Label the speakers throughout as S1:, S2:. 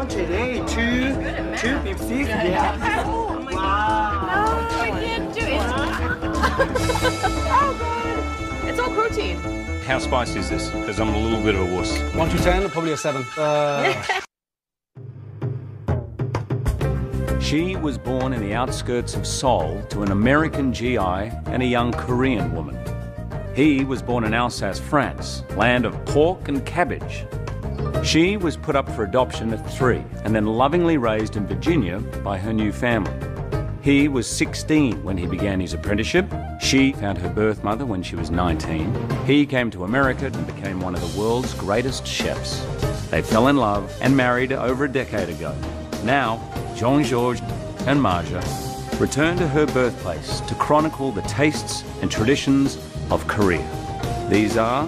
S1: today. 250. Yeah.
S2: Oh my
S1: Wow.
S2: God. No, I can't do it. Oh God. It's all protein.
S3: How spicy is this? Because I'm a little bit of a wuss.
S1: 1 to 10, probably a 7.
S3: She was born in the outskirts of Seoul to an American GI and a young Korean woman. He was born in Alsace, France, land of pork and cabbage. She was put up for adoption at 3 and then lovingly raised in Virginia by her new family. He was 16 when he began his apprenticeship. She found her birth mother when she was 19. He came to America and became one of the world's greatest chefs. They fell in love and married over a decade ago. Now, Jongno and Marja return to her birthplace to chronicle the tastes and traditions of Korea. These are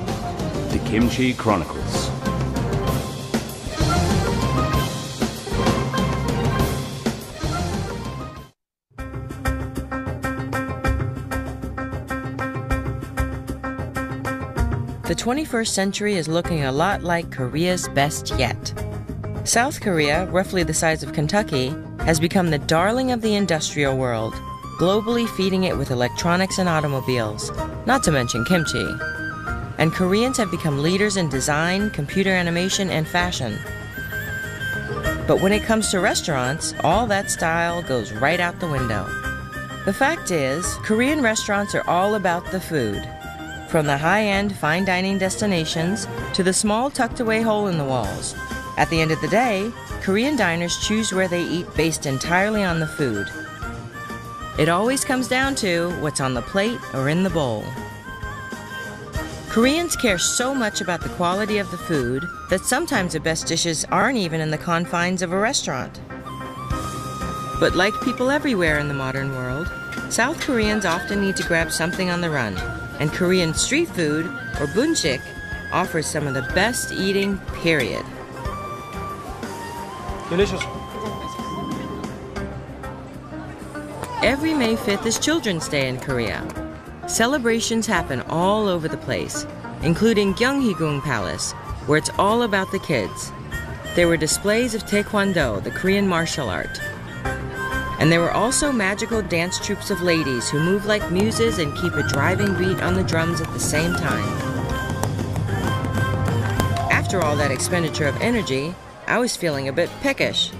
S3: the Kimchi Chronicles.
S4: The 21st century is looking a lot like Korea's best yet. South Korea, roughly the size of Kentucky, has become the darling of the industrial world, globally feeding it with electronics and automobiles, not to mention kimchi. And Koreans have become leaders in design, computer animation, and fashion. But when it comes to restaurants, all that style goes right out the window. The fact is, Korean restaurants are all about the food. From the high-end fine dining destinations to the small tucked-away hole in the walls. At the end of the day, Korean diners choose where they eat based entirely on the food. It always comes down to what's on the plate or in the bowl. Koreans care so much about the quality of the food that sometimes the best dishes aren't even in the confines of a restaurant. But like people everywhere in the modern world, South Koreans often need to grab something on the run, and Korean street food, or bunjik, offers some of the best eating, period.
S1: Delicious.
S4: Every May 5th is Children's Day in Korea. Celebrations happen all over the place, including Gyeonggi Palace, where it's all about the kids. There were displays of Taekwondo, the Korean martial art. And there were also magical dance troupes of ladies who move like muses and keep a driving beat on the drums at the same time. After all that expenditure of energy, I was feeling a bit peckish.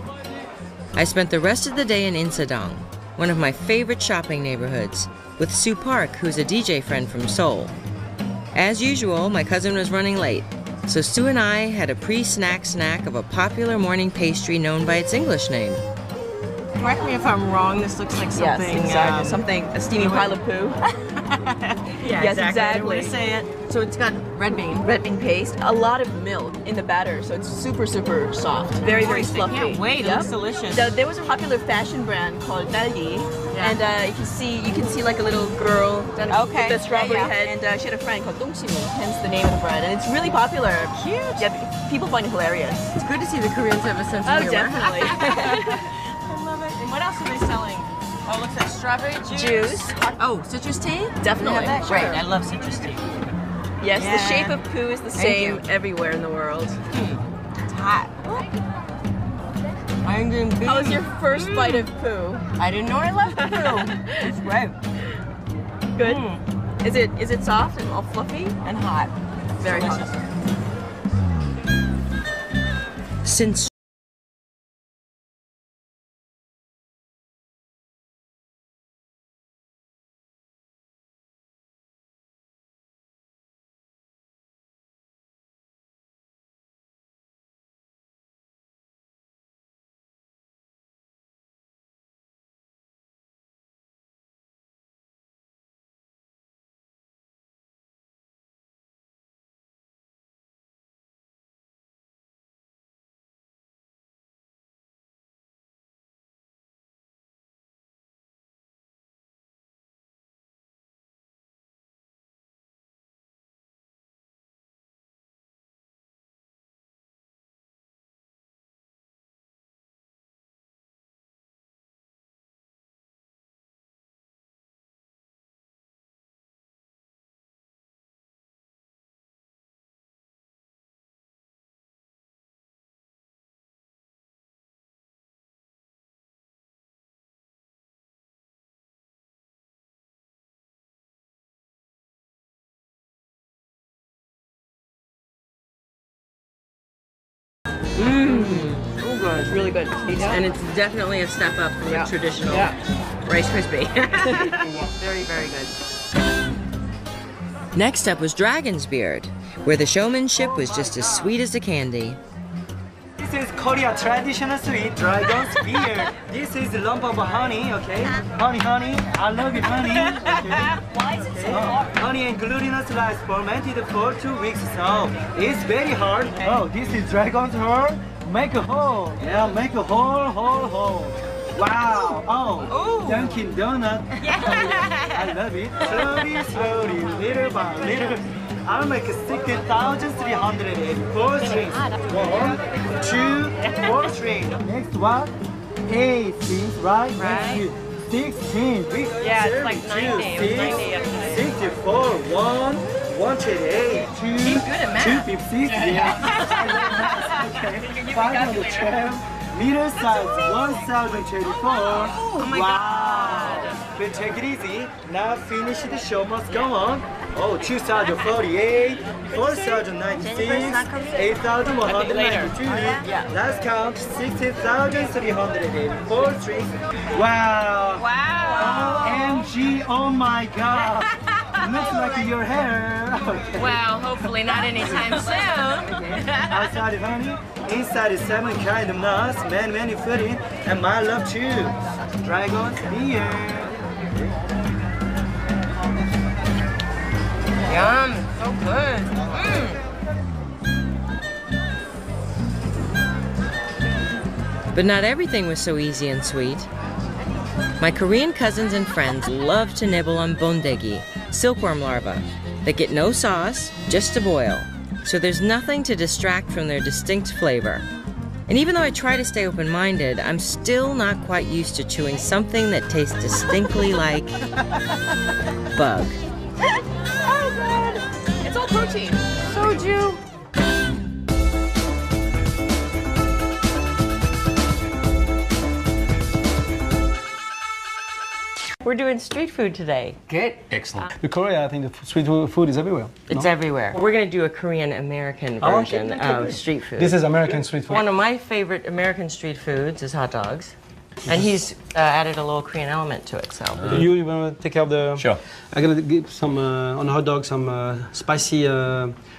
S4: I spent the rest of the day in Insadong, one of my favorite shopping neighborhoods, with Sue Park, who's a DJ friend from Seoul. As usual, my cousin was running late, so Sue and I had a pre-snack snack of a popular morning pastry known by its English name.
S2: Correct me if I'm wrong, this looks like something...
S5: Yes, exactly. Something, a steaming pile of poo.
S2: Yes,
S5: exactly.
S2: I don't want to say it. So it's got red bean.
S5: Red bean paste, a lot of milk in the batter, so it's super, super soft. Very, very fluffy.
S2: I can't wait, it looks delicious.
S5: There was a popular fashion brand called Bbopgi, and you can see like a little girl with a strawberry head, and she had a friend called Dongchimi, hence the name of the bread, and it's really popular.
S2: Cute.
S5: Yeah, people find it hilarious.
S2: It's good to see the Koreans have a sense of humor.
S5: Definitely.
S2: I love it. And what else are they selling? Oh, it looks like strawberry juice. Oh, citrus tea?
S5: Definitely.
S2: Have that?
S5: Sure.
S2: Great, I love citrus tea.
S5: Yes, the shape of poo is the same everywhere in the world.
S2: It's hot. I'm doing good.
S5: How was your first bite of poo?
S2: I didn't know I loved poo. It's great.
S5: Good. Is it soft and all fluffy?
S2: And hot.
S5: Very
S2: delicious.
S5: hot.
S4: Since
S5: Oh, good. It's really good.
S4: And it's definitely a step up from the traditional Rice Krispie.
S5: Very, very good.
S4: Next up was Dragon's Beard, where the showmanship was just as sweet as the candy.
S6: This is Korea traditional sweet dragon's beard. This is a lump of honey, okay? Honey, I love it, honey. Okay.
S2: Why is it so hard?
S6: Honey and glutinous rice fermented for 2 weeks, so it's very hard. Oh, this is dragon's horn. Make a hole. Yeah, make a hole. Wow. Oh, Dunkin' Donut. I love it. Slowly, little by little. I'll make 16,384 strings. 1, 2, 4 strings. Next one, 8 strings, right?
S5: Right.
S6: Next 16.
S5: Yeah, it's like 90. It was 90 yesterday.
S6: 64, 128, 2,
S5: He's good at math.
S6: 256, yeah. Okay, 512, middle size, 1,024.
S5: Oh my God.
S6: But take it easy. Now finish the show must go on. Oh, 2,048, 4,096, 8,192. Last count, 60,384 strings. Wow. OMG, oh my God. Looks like your hair. Okay.
S5: Well, hopefully not anytime soon.
S6: Outside is honey, inside is 7 kind of nuts, many filling, and my love too. Dragon's beard.
S5: Yum, so good.
S4: But not everything was so easy and sweet. My Korean cousins and friends love to nibble on Bbopgi, silkworm larvae, that get no sauce, just to boil. So there's nothing to distract from their distinct flavor. And even though I try to stay open-minded, I'm still not quite used to chewing something that tastes distinctly like bug.
S5: Oh, God. It's all protein. Soju. We're doing street food today.
S2: Good.
S3: Excellent.
S1: In Korea, I think the street food is everywhere.
S4: It's everywhere. We're going to do a Korean-American version of street food.
S1: This is American street food.
S4: One of my favorite American street foods is hot dogs. And he's added a little Korean element to it, so.
S1: You want to take care of the...
S3: Sure.
S1: I'm going to give some, on the hot dog, some spicy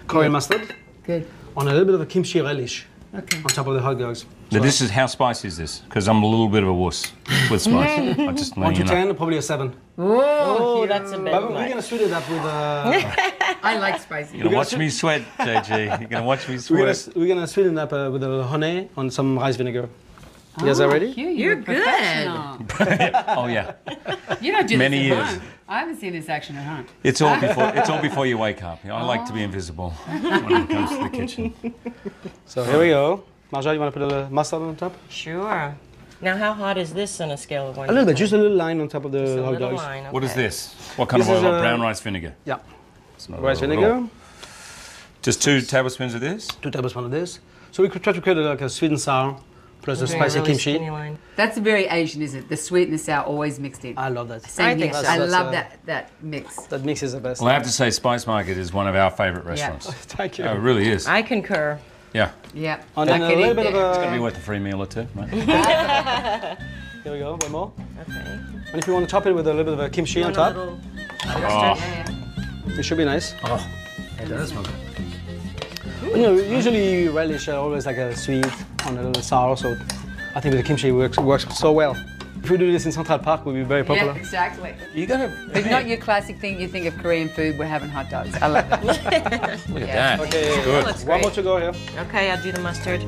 S1: Korean mustard.
S2: Good.
S1: On a little bit of a kimchi relish.
S2: Okay.
S1: On top of the hot dogs.
S3: Now this is, how spicy is this? Because I'm a little bit of a wuss with spice. I just
S1: 1 to 10, probably a 7.
S4: Oh, that's a bit
S1: But we're
S4: much.
S1: going to sweeten it up with...
S2: I like spicy.
S3: You're gonna watch me sweat, JG. You're gonna watch me sweat.
S1: we're gonna sweeten it up with a honey on some rice vinegar. You guys are ready?
S2: You're good.
S3: Oh yeah.
S2: You don't do
S3: Many
S2: this at
S3: years.
S2: home. I haven't seen this action at home.
S3: It's all before you wake up. I like to be invisible when it comes to the kitchen.
S1: So here we go. Marja, you want to put a little mustard on top?
S4: Sure. Now, how hot is this on a scale of 1
S1: A little
S4: to
S1: bit, just a little line on top of the
S4: Just a
S1: hot
S4: little
S1: dogs.
S4: line,
S3: What is
S4: okay.
S3: this? What kind
S1: This
S3: of
S1: is,
S3: oil? Brown rice vinegar.
S1: Yeah.
S3: It's not
S1: Rice
S3: oil at all.
S1: vinegar,
S3: Just 2 tablespoons of this.
S1: 2 tablespoons of this. So we could try to create like a sweet and sour plus a
S4: Okay,
S1: spicy
S4: really
S1: kimchi.
S4: skinny line.
S2: That's very Asian, isn't it? The sweet and the sour always mixed in.
S1: I love that.
S2: Same
S4: think
S2: here.
S4: so.
S2: I
S1: That's,
S2: love that mix.
S1: That mix is the best.
S3: Well, I have to say, Spice Market is one of our favourite restaurants.
S1: Thank you.
S3: Oh, it really is.
S4: I concur.
S3: Yeah.
S2: Yeah.
S1: And then a little bit of
S3: It's going to be
S1: a...
S3: worth a free meal or two, right?
S1: Here we go, one more.
S4: Okay.
S1: And if you want to top it with a little bit of a kimchi on
S4: Want a
S1: top,
S4: little-
S3: Oh,
S1: it should be nice.
S3: oh. It does smell good.
S1: You know, usually relish always like a sweet on a little sour, so I think with the kimchi works so well. If we do this in Central Park, we'll be very popular.
S2: Yeah, exactly.
S3: You got to...
S2: But not your classic thing. You think of Korean food, we're having hot dogs. I love that.
S3: Look at that.
S1: Okay,
S3: It's good.
S4: Looks
S1: one
S4: great.
S1: more to go here.
S4: Okay, I'll do the mustard.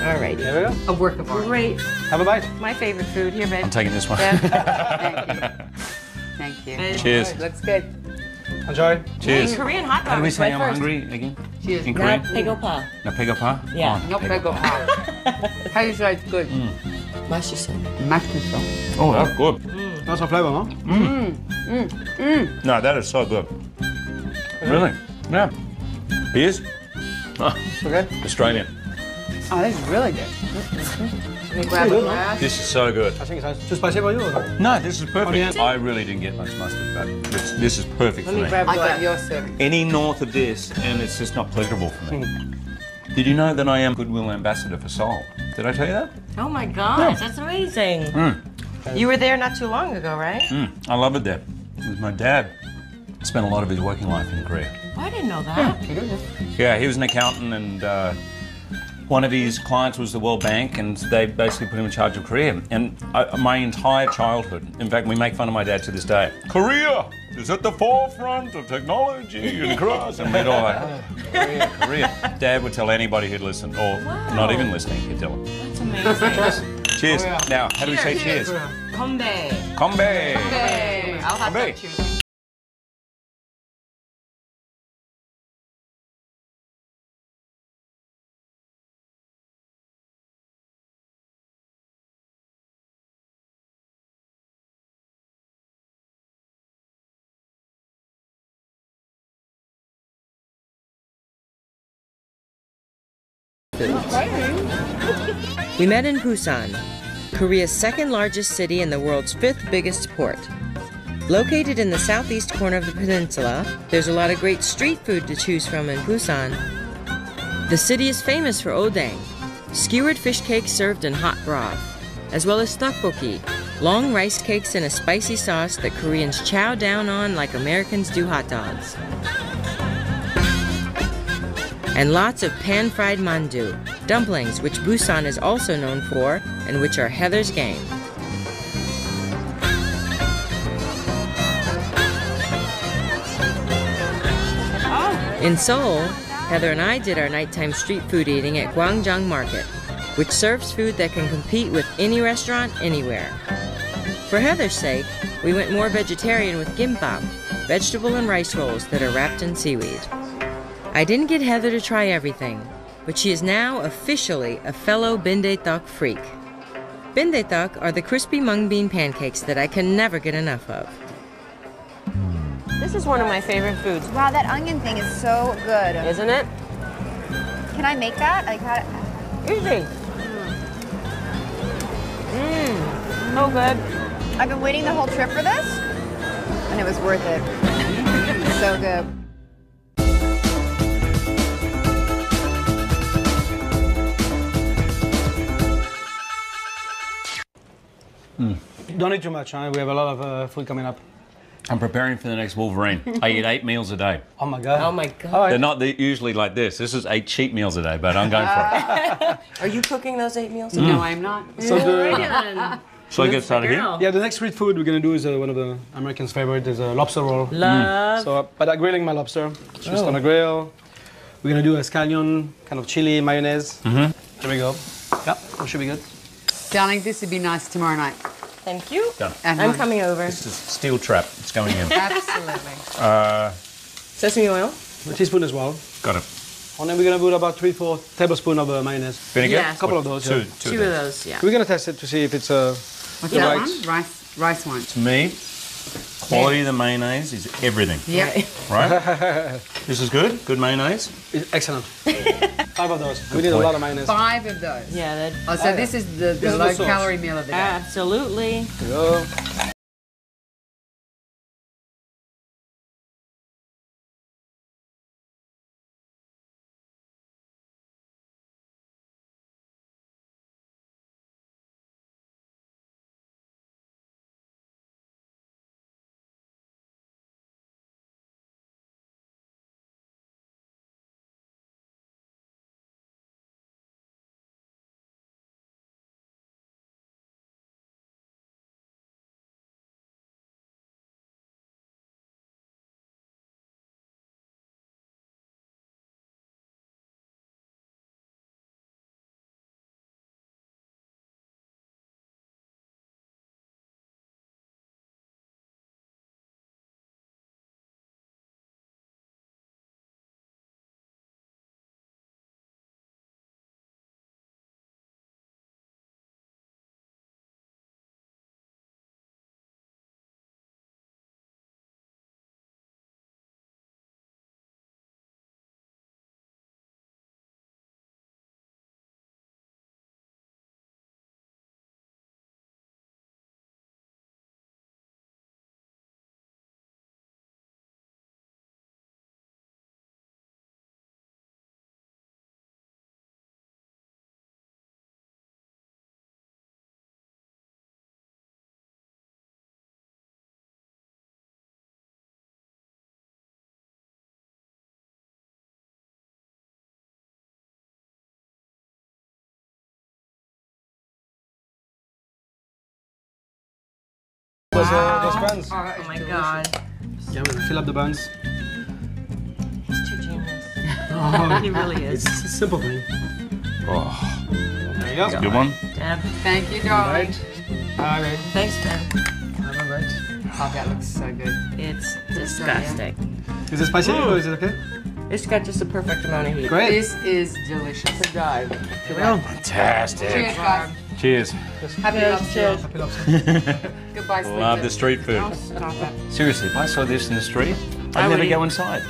S4: All right.
S1: There we go.
S2: A work of art.
S4: Great.
S1: Have a bite.
S4: My favorite food. Here, babe.
S3: I'm taking this one.
S2: Thank you.
S3: Cheers.
S2: Looks good.
S1: Enjoy.
S3: Cheers.
S4: Korean hot dogs.
S3: How do we say
S4: right
S3: I'm
S4: first.
S3: hungry again?
S2: Cheers.
S3: In
S4: Not
S3: Korean?
S4: Bbopgi.
S3: No, Bbopgi?
S4: Yeah.
S2: No pego. How do you say it's good?
S4: 맛있어.
S2: Mashed.
S3: Oh, that's good.
S1: Nice flavor, huh?
S3: No, that is so good. Really? Yeah. Beers? Oh,
S1: Okay.
S3: Australian.
S2: Oh, this is really good.
S5: Let me grab a
S1: good,
S5: glass.
S3: This is so good.
S1: I think it's nice. Too spicy for you or not?
S3: No, this is perfect.
S1: yeah.
S3: I really didn't get much mustard, but this is perfect
S5: Let
S3: for
S5: me
S3: me.
S5: grab a
S2: I got
S5: glass.
S2: your serving.
S3: Any north of this, and it's just not pleasurable for me. Did you know that I am Goodwill Ambassador for Seoul? Did I tell you that?
S4: Oh my gosh, that's amazing. You were there not too long ago, right?
S3: I love it there. With my dad. Spent a lot of his working life in Korea.
S4: Oh, I didn't know that.
S3: Yeah, he was an accountant and one of his clients was the World Bank and they basically put him in charge of Korea. And my entire childhood, in fact, we make fun of my dad to this day. Korea is at the forefront of technology and cross. And we'd all like, Korea. Dad would tell anybody who'd listen, or not even listening, he'd tell them.
S4: That's amazing.
S3: Cheers. Now, how do we say cheers?
S4: Konbae.
S3: Konbae.
S4: Konbae. I'll have
S3: Konbae.
S4: that cheers. We met in Busan, Korea's second largest city and the world's fifth biggest port. Located in the southeast corner of the peninsula, there's a lot of great street food to choose from in Busan. The city is famous for odang, skewered fish cakes served in hot broth, as well as Bbopgi, long rice cakes in a spicy sauce that Koreans chow down on like Americans do hot dogs. And lots of pan-fried mandu, dumplings, which Busan is also known for, and which are Heather's game. In Seoul, Heather and I did our nighttime street food eating at Gwangjang Market, which serves food that can compete with any restaurant anywhere. For Heather's sake, we went more vegetarian with gimbap, vegetable and rice rolls that are wrapped in seaweed. I didn't get Heather to try everything, but she is now officially a fellow Bbopgi freak. Bbopgi are the crispy mung bean pancakes that I can never get enough of. This is one of my favorite foods.
S7: Wow, that onion thing is so good.
S4: Isn't it?
S7: Can I make that? Like how?
S4: Easy. So good.
S7: I've been waiting the whole trip for this, and it was worth it. So good.
S1: Don't eat too much, huh? We have a lot of food coming up.
S3: I'm preparing for the next Wolverine. I eat 8 meals a day.
S1: Oh my God.
S4: Oh my God.
S3: They're not usually like this. This is 8 cheat meals a day, but I'm going for it.
S4: Are you cooking those 8 meals?
S2: No, I'm not.
S1: So
S3: Shall I get started here?
S1: yeah, the next street food we're gonna do is one of the Americans' favorite is a lobster roll.
S4: Love.
S1: So, but I'm grilling my lobster. Just on a grill. We're gonna do a scallion, kind of chili, mayonnaise. There we go. Yeah, that should be good.
S2: Darling, this would be nice tomorrow night.
S4: Thank you.
S3: Done.
S2: At
S4: I'm
S2: home.
S4: coming over.
S3: This is steel trap. It's going in.
S2: Absolutely.
S4: Sesame oil?
S1: A teaspoon as well.
S3: Got it.
S1: And then we're gonna put about 3-4 tablespoons of mayonnaise.
S3: Vinegar?
S4: Yeah.
S1: A couple of those.
S3: Two,
S1: Yeah.
S4: Two of those, yeah.
S1: We're gonna test it to see if it's
S2: What's
S1: the
S2: that
S1: right.
S2: one? Rice one.
S3: To me, quality of the mayonnaise is everything.
S2: Yeah.
S3: Right? This is good? Good mayonnaise?
S1: Excellent. 5 of those. We need a lot of mayonnaise.
S2: 5 of those.
S4: Yeah, that,
S2: Oh, so this is the
S1: is the
S2: low
S1: sauce.
S2: calorie meal of the day.
S4: absolutely.
S1: Go. those buns.
S2: Oh my god.
S1: Yeah, we'll fill up the buns.
S2: He's too genius.
S1: Oh,
S2: He really is.
S1: it's a simple thing.
S3: Oh,
S1: There you go.
S3: that's a good one.
S2: Deb.
S7: Thank you, darling.
S1: Alright.
S2: Thanks, Ben.
S1: Alright.
S7: Oh, that looks so good.
S2: It's disgusting.
S1: Is it spicy or is it okay?
S2: It's got just the perfect amount of heat.
S1: Great.
S7: This is delicious.
S2: Good dive.
S1: Here we go.
S3: Fantastic.
S7: Cheers, guys.
S3: Cheers.
S7: Happy lobster.
S1: Happy lobster.
S7: Goodbye, Sleepy.
S3: Love the street food.
S2: Oh, stop it.
S3: Seriously, if I saw this in the street,
S2: I
S3: I'd
S2: would
S3: never
S2: eat-
S3: go inside.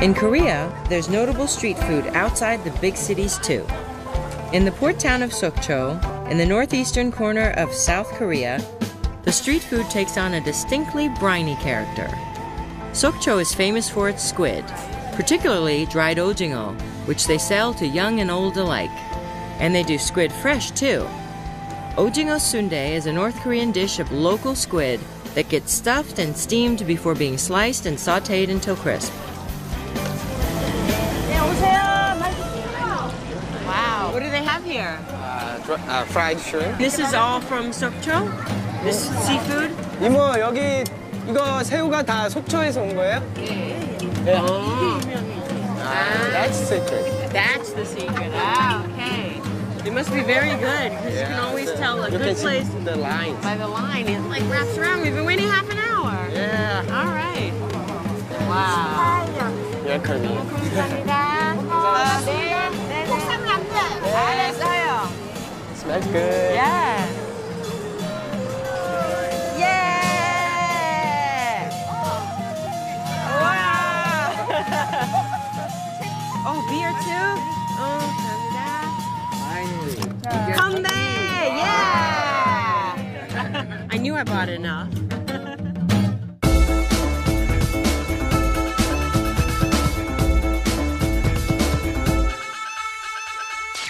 S4: In Korea, there's notable street food outside the big cities too. In the port town of Sokcho, in the northeastern corner of South Korea, the street food takes on a distinctly briny character. Sokcho is famous for its squid, particularly dried ojingo, which they sell to young and old alike. And they do squid fresh too. Ojingo sundae is a North Korean dish of local squid that gets stuffed and steamed before being sliced and sautéed until crisp.
S2: Wow. What do they have here?
S8: fried shrimp.
S2: This is all from Sokcho? This seafood?
S8: 이모 여기 이거 새우가 다 속초에서 온 거예요?
S2: Oh.
S8: That's secret.
S2: That's the secret. Ah, okay. It must be very good because you can always tell a
S8: You
S2: good
S8: can
S2: place
S8: see the lines.
S2: by the line. It like wraps around. We've been waiting half an hour.
S8: Yeah.
S2: All right. Wow.
S8: You're Korean.
S2: 알았어요.
S8: Smells good.
S2: Yeah. Yeah. Wow. Oh, beer too? Oh, 감사합니다. Come Yeah. I knew I bought enough.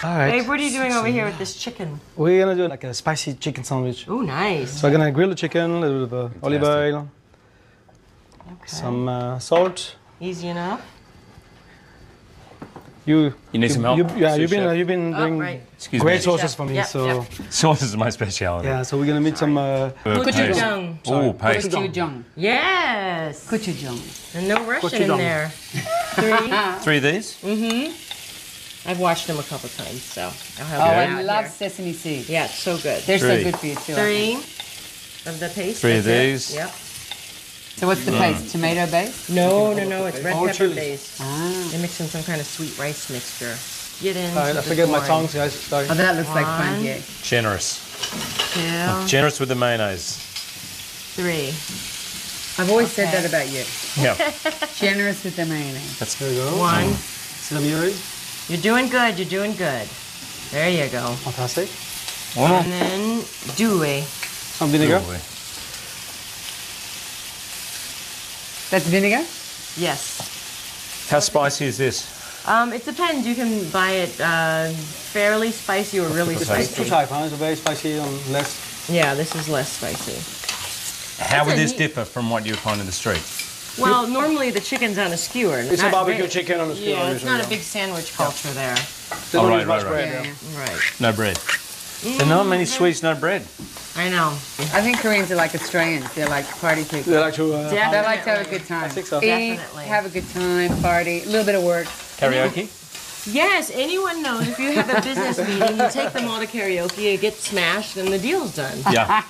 S1: Alright.
S2: Babe, what are you doing over here with this chicken?
S1: We're gonna do like a spicy chicken sandwich.
S2: Oh, nice.
S1: So I'm gonna grill the chicken, a little bit of olive oil,
S2: Okay.
S1: some salt.
S2: Easy enough.
S3: You need some help?
S1: You've
S3: Sous chef?
S1: been doing
S2: right.
S3: Excuse
S1: great
S3: me.
S1: sauces for me.
S2: Yep,
S1: so
S2: yep.
S3: Sauce is my speciality.
S1: yeah, so we're gonna meet some.
S2: Gochujang.
S3: Oh, paste.
S7: Gochujang.
S2: Yes.
S7: Gochujang.
S2: And no Russian in
S1: Gochujang.
S2: there.
S3: 3 of these?
S2: I've watched them a couple times, so I'll have
S7: Oh,
S2: them
S7: I
S2: out
S7: love
S2: here.
S7: sesame seeds.
S2: Yeah, it's so good.
S7: They're so
S3: 3.
S7: good for you too.
S2: 3 of the paste.
S3: 3 of
S2: that's it.
S3: these.
S2: Yep.
S7: So what's the paste? Tomato based?
S2: No, it's red
S1: All
S2: pepper
S1: chili.
S2: based.
S7: Ah.
S2: They mix in some kind of sweet rice mixture. Get in.
S1: I forget my tongue, guys. Sorry.
S7: Oh, that looks like fun,
S2: One.
S7: yeah.
S3: Generous.
S2: 2,
S3: Generous with the mayonnaise.
S2: 3.
S7: I've always said that about you.
S3: Yeah.
S7: Generous with the mayonnaise.
S1: There you go.
S2: 1.
S1: See the mirror?
S2: You're doing good. You're doing good. There you go.
S1: Fantastic.
S2: And then due.
S1: Some vinegar.
S7: That's vinegar?
S2: Yes.
S3: How spicy is this?
S2: It depends. You can buy it fairly spicy or really
S1: Two
S2: spicy.
S1: type, huh? So very spicy and less.
S2: Yeah, this is less spicy.
S3: How would
S2: a
S3: this
S2: neat-
S3: differ from what you find in the street?
S2: Well, normally the chicken's on a skewer.
S1: It's a
S2: not
S1: barbecue
S2: very-
S1: chicken on a skewer.
S2: Yeah, it's
S1: usually,
S2: not a big sandwich culture there.
S1: They
S3: Oh,
S1: don't
S3: right,
S1: use much
S3: right,
S1: bread,
S7: Yeah,
S1: yeah.
S7: yeah.
S2: Right.
S3: No bread. There are not many sweets, no bread.
S2: I know.
S7: I think Koreans are like Australians. They're like party people.
S1: They like to.
S2: Yeah.
S7: They like to have a good time.
S1: I think so.
S7: Eat,
S2: Definitely.
S7: have a good time, party, a little bit of work.
S3: Karaoke?
S2: Yes, anyone knows if you have a business meeting, you take them all to karaoke, it gets smashed, and the deal's done.
S3: Yeah.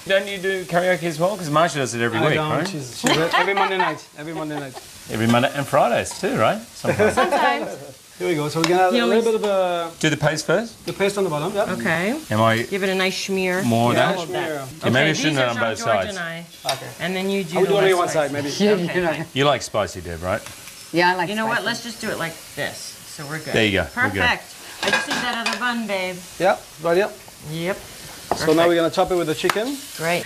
S3: Don't you do karaoke as well? Because Marsha does it every
S1: I
S3: week,
S1: don't.
S3: right?
S1: She's every Monday night. Every Monday night.
S3: Every Monday and Fridays too, right? Sometimes.
S2: Sometimes.
S1: Here we go. So we're gonna add
S2: You
S1: a
S2: always-
S1: little bit of
S3: Do the paste first?
S1: the paste on the bottom. Yeah.
S2: Okay.
S3: Am I
S2: Give it a nice smear.
S3: more of
S1: Yeah,
S3: that?
S2: All of that.
S1: smear.
S3: Yeah, maybe I
S2: these
S3: shouldn't
S2: are
S3: have on both
S2: from George
S3: sides.
S2: and I.
S1: Okay.
S2: And then you do
S1: I would
S2: the
S1: do only
S2: less
S1: one
S2: spicy.
S1: side, maybe.
S2: Okay.
S3: You like spicy, Deb, right?
S7: Yeah, I like
S2: You know what?
S7: spicy.
S2: Let's just do it like this. So we're good.
S3: There you go. We're good.
S2: Perfect. I just need that other bun, babe.
S1: Yeah. Right. Yeah.
S2: Yep.
S1: So now we're gonna chop it with the chicken.
S2: Great.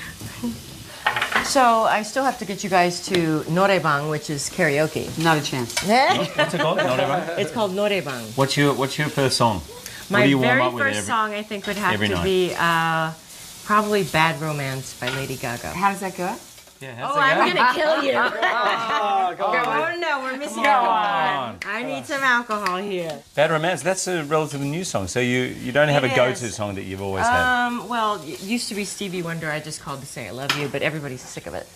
S2: So I still have to get you guys to noraebang, which is karaoke.
S7: Not a chance.
S3: What's it called? Not everyone?
S2: It's called noraebang.
S3: What's your first song?
S2: My
S3: what do you warm
S2: very
S3: up with
S2: first song, I think, would have
S3: every
S2: to
S3: night?
S2: be probably "Bad Romance" by Lady Gaga.
S7: How does that go?
S3: Yeah,
S2: Oh, I'm gonna kill you. Oh no, we're missing a component. I need some alcohol here.
S3: Bad Romance, that's a relatively new song, so you don't have a go-to song that you've always had.
S2: Well, it used to be Stevie Wonder, I just called to say I love you, but everybody's sick of it.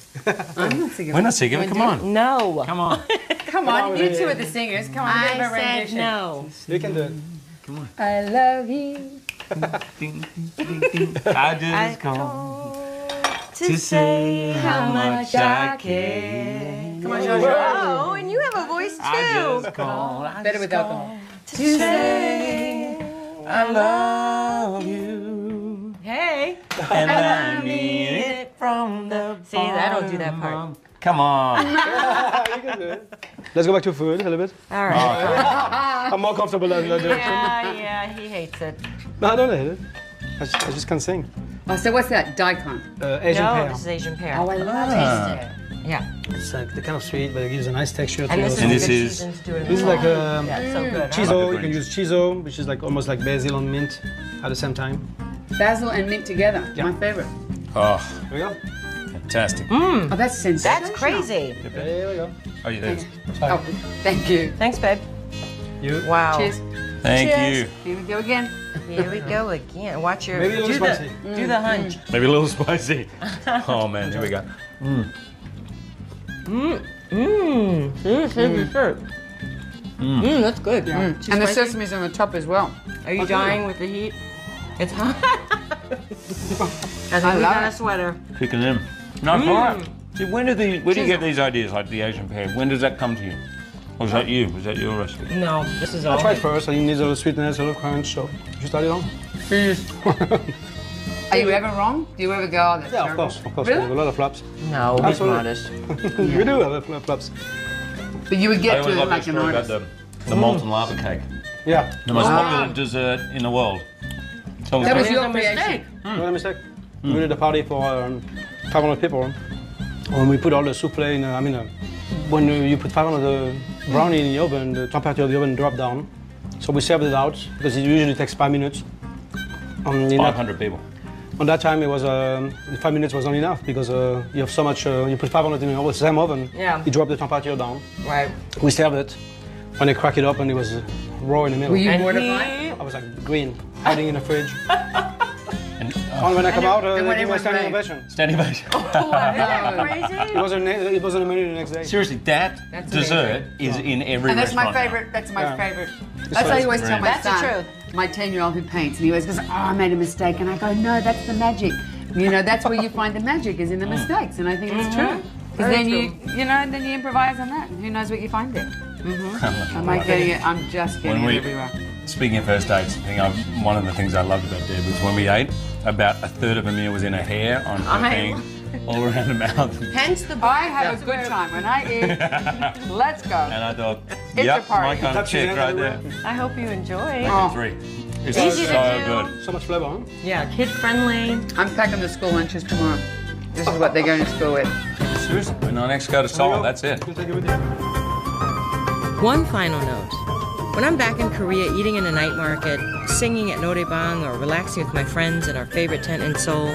S7: I'm not sick of
S3: We're
S7: it.
S3: not sick of it, come on.
S2: No.
S3: Come on.
S7: Come on, you two are the singers. Come on, a bit of a
S2: I said
S7: rendition.
S2: no.
S1: You can do it.
S3: Come on.
S7: I love you.
S3: Ding, ding, ding. I just called to say how much I care.
S2: Come on, Jojo. Oh, and you have a voice too.
S3: I just called.
S7: Better with alcohol.
S2: To say
S3: I love you.
S2: hey.
S3: And I mean it from the
S2: See, I don't do that part.
S3: Come on.
S1: You can do it. Let's go back to food a little bit.
S2: All right.
S1: I'm more comfortable in that direction.
S2: Yeah, he hates it.
S1: No, I don't hate it. I just can't sing.
S7: Oh, so what's that? Daikon.
S1: Asian
S2: No,
S1: pear.
S2: this is Asian pear.
S7: Oh, I love it.
S2: Yeah.
S1: It's like the kind of sweet, but it gives a nice texture to
S2: And
S1: it.
S2: this is
S3: And
S2: a
S3: this
S2: good
S3: is-
S2: season to do it in
S1: This is
S2: the
S1: like
S2: fall. Yeah, it's so good. huh?
S1: chizo.
S3: the
S1: You can
S3: greens.
S1: use chizo, which is like almost like basil and mint at the same time.
S7: Basil and mint together.
S1: Yeah.
S7: My favorite.
S3: Oh,
S1: Here we go.
S3: fantastic.
S7: Oh, that's sensational.
S2: That's crazy.
S1: There we go.
S3: Oh, yeah, there's.
S7: Oh, thank you.
S2: Thanks, babe.
S1: You.
S2: Wow.
S7: Cheers.
S3: Thank
S2: Cheers.
S7: Here we go again.
S2: Here we go again. Watch your
S1: Maybe a little spicy.
S2: do the hunch.
S3: you. Maybe a little spicy. Oh, man, here we go.
S2: That's good.
S7: And the sesame's on the top as well.
S2: Are you dying with the heat? It's hot. I think
S7: I
S2: we
S7: love
S2: got a
S7: it.
S2: sweater.
S3: Kicking in. No, it's all right. See, where do you get these ideas, like the Asian pear? When does that come to you? Or was that you? Was that your recipe?
S2: No, this is
S1: I
S2: all.
S1: tried first. I need a little sweetness, a little crunch, so you started on.
S7: Are you ever wrong? Do you ever go, oh, that's
S1: Yeah, of
S7: terrible?
S1: course, of course.
S7: Really?
S1: We have a lot of flaps.
S2: No, he's
S1: Absolutely.
S2: modest.
S1: We do have flaps.
S7: But you would
S3: I
S7: get to
S3: always
S7: it
S3: love
S7: like
S3: the
S7: an
S3: story about
S7: artist.
S3: the molten lava cake.
S1: Yeah.
S3: The most popular dessert in the world. Tell me
S7: That was
S3: about it.
S7: your creation.
S1: Not a mistake. We did a party for 500 people. When we put all the souffle in, when you put 500 brownie in the oven, the temperature of the oven dropped down. So we served it out because it usually takes 5 minutes. In that-
S3: 500 people.
S1: on that time, it was 5 minutes was not enough because you have so much. You put 500 in the same oven.
S2: Yeah.
S1: You drop the temperature down.
S2: Right.
S1: We served it. When they crack it up, and it was raw in the middle.
S7: Were you
S2: And
S7: mortified?
S1: I was like green, hiding in the fridge.
S3: And,
S1: And when I come out,
S7: and
S1: they
S7: what
S1: give me a
S7: everyone
S1: standing
S7: made.
S1: ovation.
S3: standing ovation.
S1: It was on the menu the next day.
S3: Seriously, that
S2: That's
S3: dessert is in every
S7: And that's my
S3: restaurant now.
S7: favorite. That's my
S1: Yeah.
S7: favorite. That's what I always tell my
S2: That's the
S7: son.
S2: truth.
S7: My 10-year-old who paints, and he always goes, "Oh, I made a mistake," and I go, "No, that's the magic. You know, that's where you find the magic is in the mistakes." And I think it's true. Because then then you improvise on that, and who knows what you find there. Am I getting it? I'm just getting
S3: When
S7: it everywhere.
S3: Speaking of first dates, one of the things I loved about Deb was when we ate, about a third of a meal was in her hair, on her thing, all around the mouth.
S2: Hence the
S7: I have a good time when I eat. Let's go.
S3: And I thought,
S7: It's
S3: yep,
S7: a party.
S3: my kind of
S1: Touching
S3: chick right there.
S1: everywhere.
S2: I hope you enjoy.
S7: Oh,
S3: 3. It's
S2: Easy
S3: so
S2: to do.
S3: good.
S1: So much flavor, huh?
S2: Yeah, kid friendly.
S7: I'm packing the school lunches tomorrow. This is what they're going to school with.
S3: Seriously, when I next go to Seoul, that's it.
S1: You can take it with you.
S4: One final note. When I'm back in Korea eating in a night market, singing at Noraebang, or relaxing with my friends in our favorite tent in Seoul,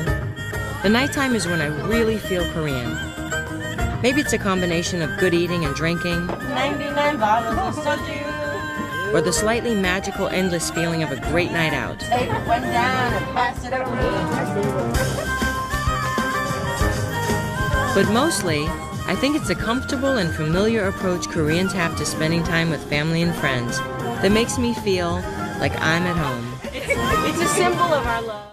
S4: the nighttime is when I really feel Korean. Maybe it's a combination of good eating and drinking,
S2: 99 bottles of soju.
S4: or the slightly magical, endless feeling of a great night out.
S2: Take one down and pass it around.
S4: But mostly, I think it's a comfortable and familiar approach Koreans have to spending time with family and friends that makes me feel like I'm at home.
S2: It's a symbol of our love.